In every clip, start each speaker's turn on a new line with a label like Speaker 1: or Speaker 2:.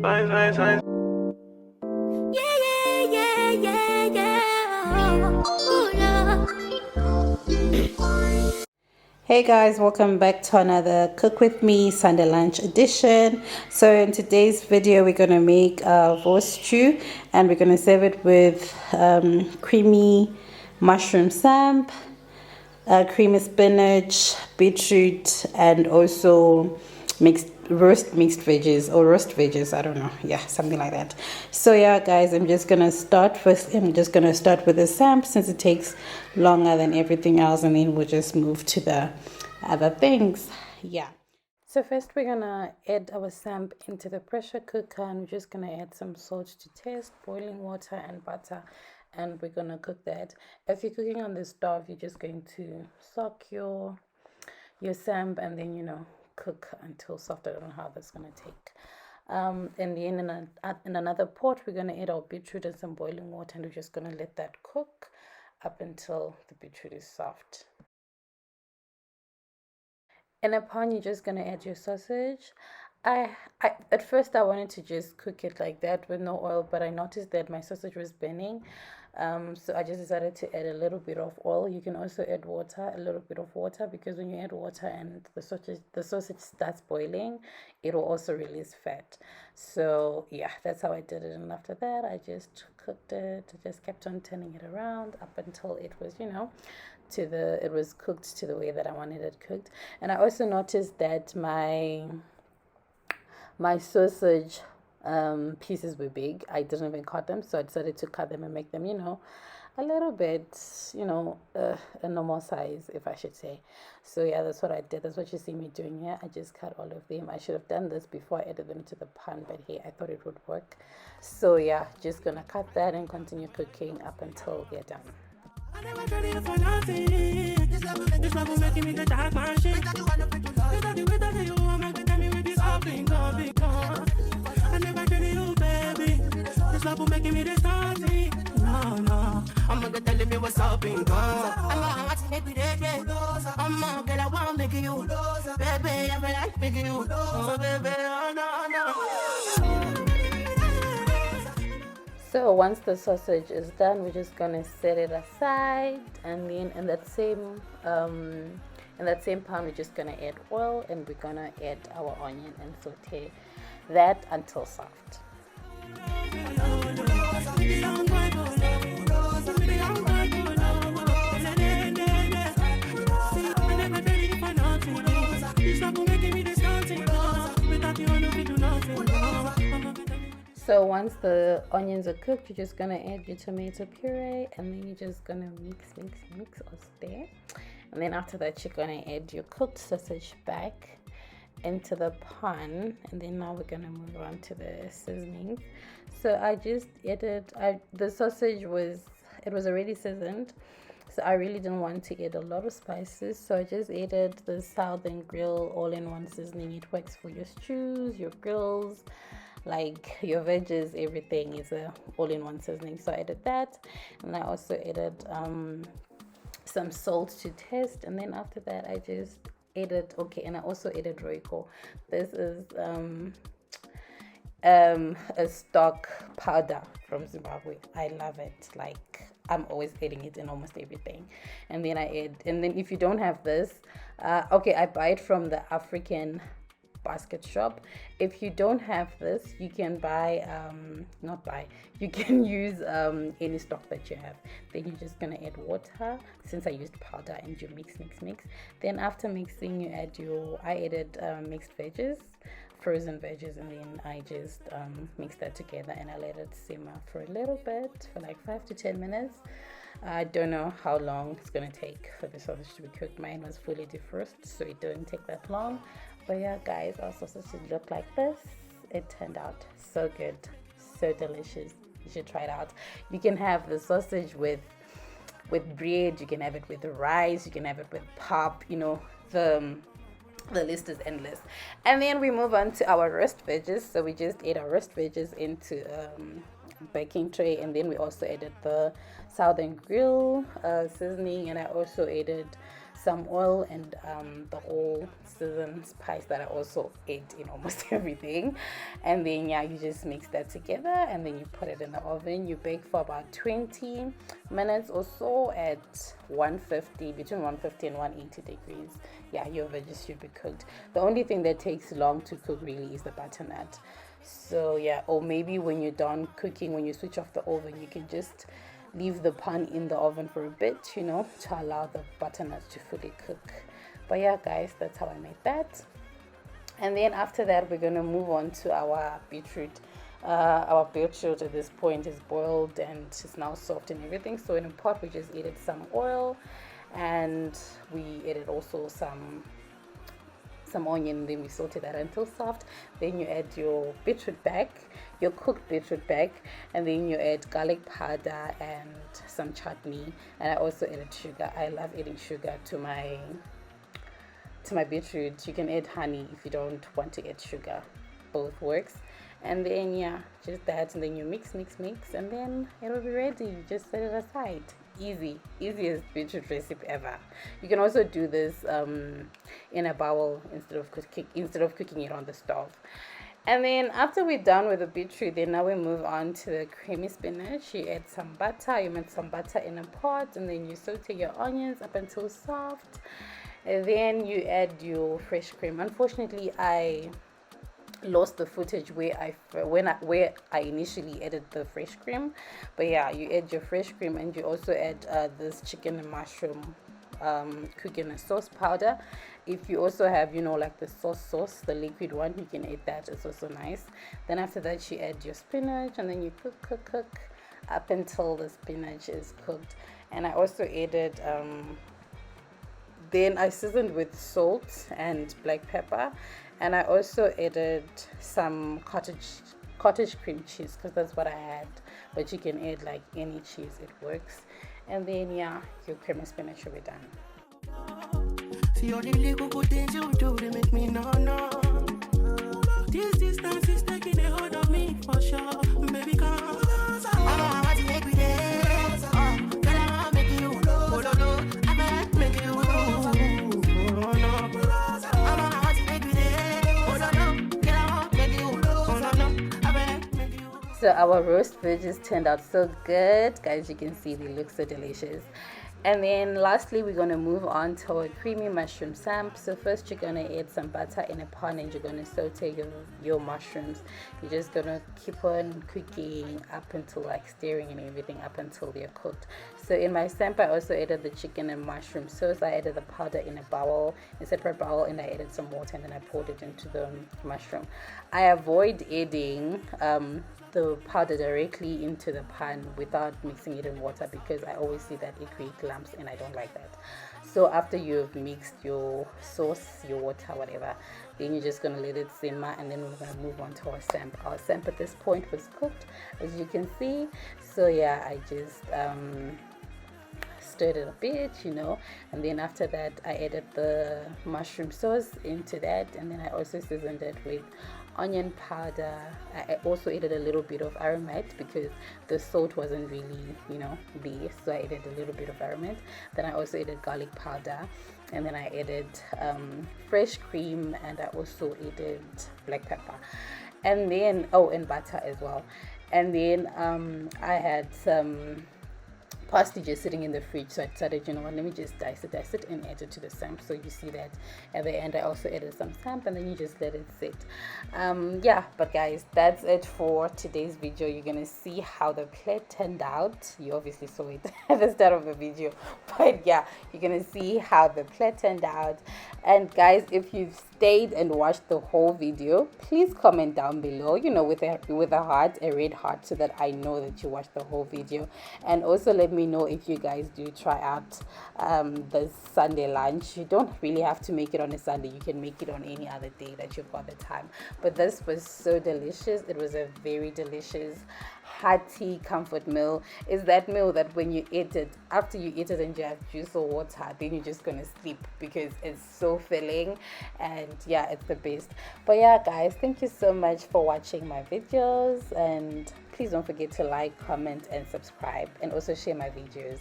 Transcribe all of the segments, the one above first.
Speaker 1: Yeah, yeah, yeah, yeah, yeah. Oh, yeah. Hey guys, welcome back to another Cook With Me Sunday Lunch edition. So in today's video, we're going to make a roast stew and we're going to serve it with creamy mushroom samp, creamy spinach, beetroot, and also mixed veggies or roast veggies. I don't know, yeah, something like that. So yeah guys, I'm just gonna start with the samp since it takes longer than everything else, and then we'll just move to the other things. Yeah, so first we're gonna add our samp into the pressure cooker, and we're just gonna add some salt to taste, boiling water and butter, and we're gonna cook that. If you're cooking on the stove, you're just going to soak your samp and then cook until soft. I don't know how that's gonna take. And then in another pot, we're gonna add our beetroot and some boiling water, and we're just gonna let that cook up until the beetroot is soft. In a pan, you're just gonna add your sausage. I at first I wanted to just cook it like that with no oil, but I noticed that my sausage was burning. So I just decided to add a little bit of oil. You can also add water, a little bit of water, because when you add water and the sausage starts boiling, it will also release fat. So yeah, that's how I did it. And after that, I just cooked it. I just kept on turning it around up until it was, it was cooked to the way that I wanted it cooked. And I also noticed that my sausage pieces were big. I didn't even cut them, so I decided to cut them and make them, a little bit, a normal size, if I should say. So yeah, that's what I did. That's what you see me doing here. I just cut all of them. I should have done this before I added them to the pan, but hey, I thought it would work. So yeah, just gonna cut that and continue cooking up until they're done. I never tried it for nothing. This love will make me the dark man shit. I never tried you, baby. This love will make me the starting. No, I'm gonna tell me what's up in God. I'm gonna make me the I'm gonna get I wanna make you. Baby, I feel like making you. Oh, baby, oh, no. So once the sausage is done, we're just gonna set it aside, and then in that same pan, we're just gonna add oil, and we're gonna add our onion and saute that until soft. So once the onions are cooked, you're just gonna add your tomato puree, and then you're just gonna mix or stir. And then after that, you're gonna add your cooked sausage back into the pan, and then now we're gonna move on to the seasoning. So I just added the sausage was already seasoned, so I really didn't want to add a lot of spices, so I just added the Southern Grill all-in-one seasoning. It works for your stews, your grills, like your veggies, everything is a all-in-one seasoning. So I added that, and I also added some salt to taste, and then after that I just added and I also added Royco. This is a stock powder from Zimbabwe. I love it. Like, I'm always adding it in almost everything. And then if you don't have this, I buy it from the African basket shop. If you don't have this, you can you can use any stock that you have. Then you're just gonna add water, since I used powder, and you mix. Then after mixing, you add I added mixed veggies, frozen veggies, and then I just mixed that together, and I let it simmer for a little bit, for like 5 to 10 minutes. I don't know how long it's gonna take for the sausage to be cooked. Mine was fully defrosted, so it didn't take that long. But yeah guys, our sausage looked like this. It turned out so good, so delicious. You should try it out. You can have the sausage with bread, you can have it with rice, you can have it with pop, the list is endless. And then we move on to our roast veggies. So we just add our roast veggies into baking tray, and then we also added the Southern Grill seasoning, and I also added some oil and the whole seasoned spice that I also ate in almost everything. And then yeah, you just mix that together and then you put it in the oven. You bake for about 20 minutes or so at 150, between 150 and 180 degrees. Yeah, your veggies should be cooked. The only thing that takes long to cook really is the butternut. So yeah, or maybe when you're done cooking, when you switch off the oven, you can just leave the pan in the oven for a bit, you know, to allow the butternut to fully cook. But yeah guys, that's how I made that. And then after that, we're gonna move on to our beetroot. Our beetroot at this point is boiled and it's now soft and everything. So in a pot, we just added some oil, and we added also some onion, then we sauteed that until soft. Then you add your beetroot back, your cooked beetroot back, and then you add garlic powder and some chutney. And I also added sugar. I love adding sugar to my beetroot. You can add honey if you don't want to add sugar, both works. And then yeah, just that, and then you mix, and then it'll be ready. You just set it aside. Easiest beetroot recipe ever. You can also do this in a bowl instead of cooking it on the stove. And then after we're done with the beetroot, then now we move on to the creamy spinach. You add some butter. You melt some butter in a pot, and then you saute your onions up until soft. And then you add your fresh cream. Unfortunately, I lost the footage where I initially added the fresh cream, but yeah, you add your fresh cream, and you also add this chicken and mushroom cooking and sauce powder. If you also have, you know, like the sauce, the liquid one, you can add that. It's also nice. Then after that, you add your spinach, and then you cook up until the spinach is cooked. And I also added then I seasoned with salt and black pepper, and I also added some cottage cream cheese because that's what I had, but you can add like any cheese, it works. And then yeah, your creamy spinach will be done. See all the little good things you do, they make me no. This distance is taking a hold of me for sure. Baby, come. I want to make me dance. I make you I make you So our roast veggies turned out so good, guys. You can see they look so delicious. And then lastly, we're going to move on to our creamy mushroom samp. So first you're going to add some butter in a pan, and you're going to saute your mushrooms. You're just going to keep on cooking up until like stirring and everything up until they're cooked. So in my samp, I also added the chicken and mushroom sauce. I added the powder in a separate bowl, and I added some water, and then I poured it into the mushroom. I avoid adding the powder directly into the pan without mixing it in water, because I always see that it creates lumps, and I don't like that. So after you've mixed your sauce, your water, whatever, then you're just going to let it simmer, and then we're going to move on to our samp. Our samp at this point was cooked, as you can see. So yeah, I just stirred it a bit, you know, and then after that I added the mushroom sauce into that, and then I also seasoned it with onion powder. I also added a little bit of aromat because the salt wasn't really, you know, big, so I added a little bit of aromat. Then I also added garlic powder, and then I added fresh cream, and I also added black pepper, and then and butter as well. And then I had some parsley just sitting in the fridge, so I decided, you know what, let me just dice it and add it to the samp. So you see that at the end I also added some samp, and then you just let it sit. Yeah, but guys, that's it for today's video. You're gonna see how the plate turned out. You obviously saw it at the start of the video, but yeah, you're gonna see how the plate turned out. And guys, if you've stayed and watched the whole video, please comment down below, you know, with a heart, a red heart, so that I know that you watched the whole video. And also let me know if you guys do try out the Sunday lunch. You don't really have to make it on a Sunday. You can make it on any other day that you've got the time. But this was so delicious. It was a very delicious hearty comfort meal. Is that meal that when you eat it, after you eat it and you have juice or water, then you're just gonna sleep because it's so filling, and yeah, it's the best. But yeah, guys, thank you so much for watching my videos, and please don't forget to like, comment, and subscribe, and also share my videos.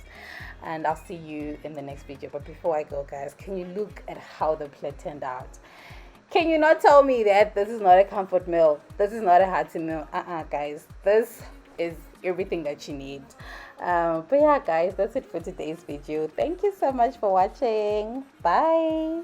Speaker 1: And I'll see you in the next video. But before I go, guys, can you look at how the plate turned out? Can you not tell me that this is not a comfort meal? This is not a hearty meal. Guys, this is everything that you need. But yeah, guys, that's it for today's video. Thank you so much for watching. Bye.